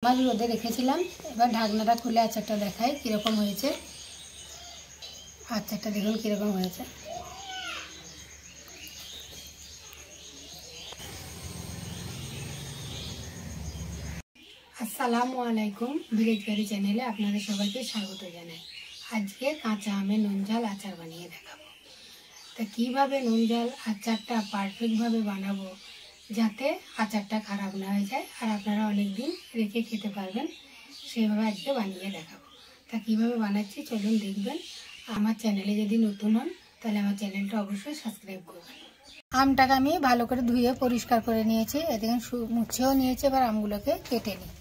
মাছ রোদে রেখেছিলাম। এবার ঢাকনাটা খুলে আচারটা দেখাই কীরকম হয়েছে। আচারটা দেখুন কীরকম হয়েছে। আসসালামু আলাইকুম, ভিলেজ বাড়ি চ্যানেলে আপনাদের সবাইকে স্বাগত জানাই। আজকে কাঁচা আমের নুন ঝাল আচার বানিয়ে দেখাবো। তা কীভাবে নুন ঝাল আচারটা পারফেক্টভাবে বানাবো যাতে আচারটা খারাপ না হয়ে যায় আর আপনারা অনেক দিন রেখে খেতে পারবেন, সেইভাবে আজকে বানিয়ে দেখাবো। তা কীভাবে বানাচ্ছি চলুন দেখবেন। আমার চ্যানেলে যদি নতুন হন তাহলে আমার চ্যানেলটা অবশ্যই সাবস্ক্রাইব করবেন। আমটাকে আমি ভালো করে ধুয়ে পরিষ্কার করে নিয়েছি, এদিকে মুছেও নিয়েছি। এবার আমগুলোকে কেটে নিই।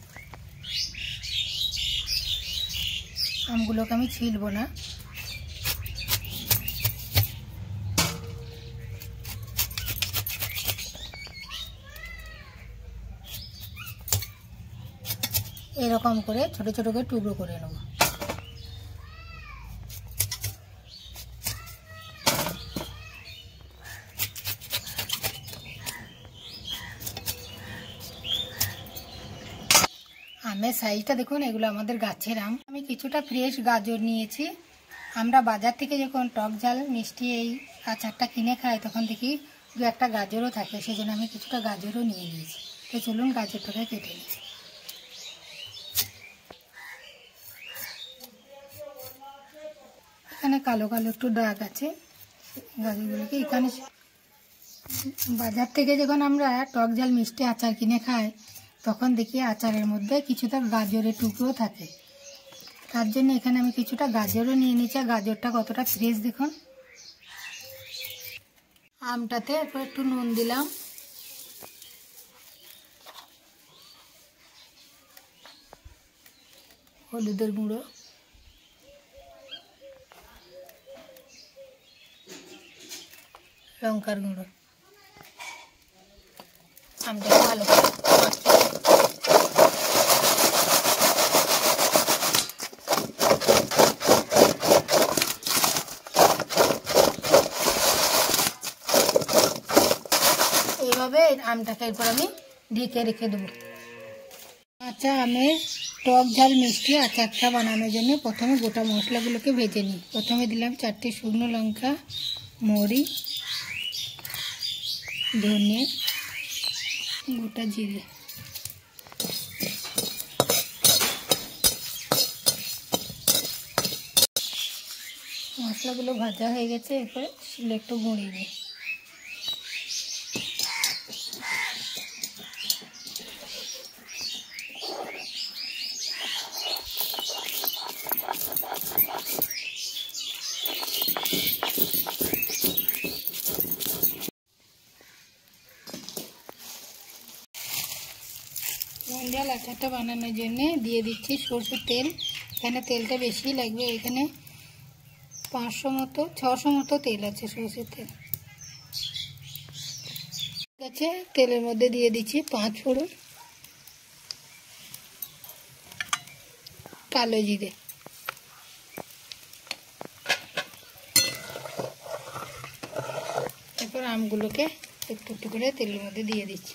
আমগুলোকে আমি ছিলবো না। এরকম করে ছোট ছোট করে টুকরো করে নেব। আমের সাইজটা দেখুন, এগুলো আমাদের গাছের আম। আমি কিছুটা ফ্রেশ গাজর নিয়েছি। আমরা বাজার থেকে যখন টক ঝাল মিষ্টি এই আচারটা কিনে খাই তখন দেখি দু একটা গাজরও থাকে, সেই জন্য আমি কিছুটা গাজরও নিয়ে নিয়েছি। তো চলুন গাজরটাকে কেটে নিচ্ছি। এখানে কালো কালো একটু দাগ আছে গাজরগুলোকে। এখানে বাজার থেকে যখন আমরা টক ঝাল মিষ্টি আচার কিনে খাই তখন দেখি আচারের মধ্যে কিছুটা গাজরের টুকরো থাকে, তার জন্য এখানে আমি কিছুটা গাজরও নিয়ে নিচ্ছি। গাজরটা কতটা ফ্রেশ দেখুন। আমটাতে এরপর একটু নুন দিলাম, হলুদের গুঁড়ো, লঙ্কার গুঁড়ো। আমটা ভালো করে এইভাবে আমটাকে এরপর আমি ঢেকে রেখে দেবো। কাঁচা আমের টক ঝাল মিষ্টি আচারটা বানানোর জন্য প্রথমে গোটা মশলাগুলোকে ভেজে নিই। প্রথমে দিলাম 4টে শুকনো লঙ্কা, মরি, ধনে, গোটা জিরে। মশলাগুলো ভাজা হয়ে গেছে, এরপরে শিলে একটু গুঁড়িয়ে দিই। নুন ঝাল আচারটা বানানোর জন্য দিয়ে দিচ্ছি সরষের তেল। এখানে তেলটা বেশি লাগবে, এখানে 600 মতো তেল আছে, সরষের তেল। ঠিক আছে, তেলের মধ্যে দিয়ে দিচ্ছি 5 ফোড়ন, কালো জিরে, এরপর আমগুলোকে একটু একটু করে তেলের মধ্যে দিয়ে দিচ্ছি।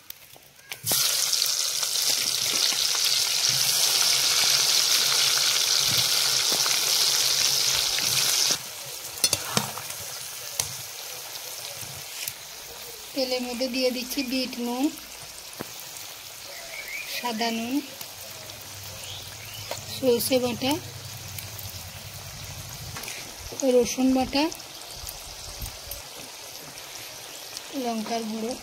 তেলের মধ্যে দিয়ে দিচ্ছি বিট নুন, সাদা নুন, সরষে বাটা, রসুন বাটা, লঙ্কার গুঁড়ো,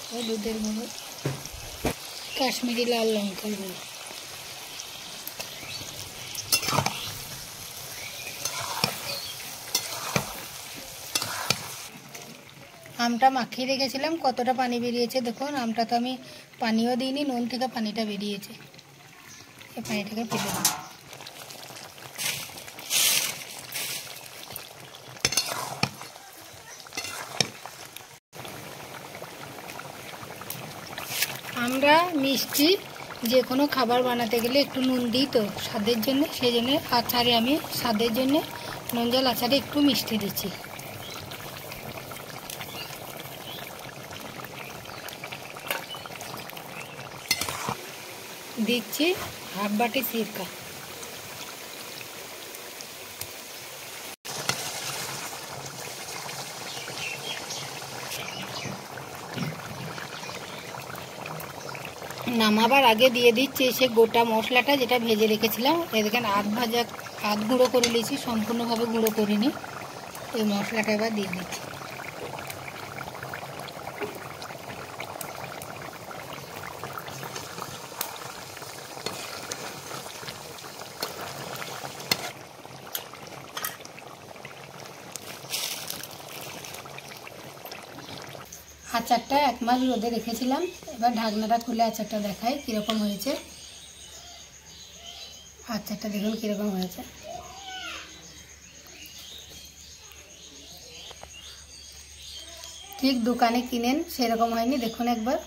হলুদের গুঁড়ো, কাশ্মীরি লাল লঙ্কার গুঁড়ো। আমটা মাখিয়ে রেখেছিলাম, কতটা পানি বেরিয়েছে দেখুন। আমটা তো আমি পানিও দিইনি, নুন থেকে পানিটা বেরিয়েছে। এই পানিটাকে ফেলে দিই। আমরা মিষ্টি যে কোনো খাবার বানাতে গেলে একটু নুন দিই তো স্বাদের জন্য, সেই জন্য আচারে আমি স্বাদের জন্য নুন ঝাল আচারে একটু মিষ্টি দিচ্ছি। দিচ্ছি হাফ বাটি সিরকা। নামাবার আগে দিয়ে দিচ্ছি সে গোটা মশলাটা যেটা ভেজে রেখেছিলাম। এদিকে আধ গুঁড়ো করে নিয়েছি, সম্পূর্ণভাবে গুঁড়ো করিনি। এই মশলাটা এবার দিয়ে দিচ্ছি। আচারটা 1 মাস রোদে রেখেছিলাম। এবার ঢাকনাটা খুলে আচারটা দেখাই কীরকম হয়েছে। আচারটা দেখুন কীরকম হয়েছে। ঠিক দোকানে কিনেন সেরকম হয়নি, দেখুন একবার।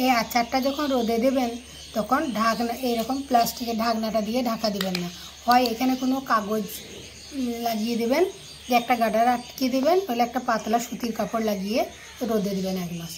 এই আচারটা যখন রোদে দেবেন তখন ঢাকনা এরকম প্লাস্টিকের ঢাকনাটা দিয়ে ঢাকা দিবেন না, হয় এখানে কোনো কাগজ লাগিয়ে দেবেন যে একটা গার্ডার আটকে দেবেন, নইলে একটা পাতলা সুতির কাপড় লাগিয়ে রোদে দেবেন 1 মাস।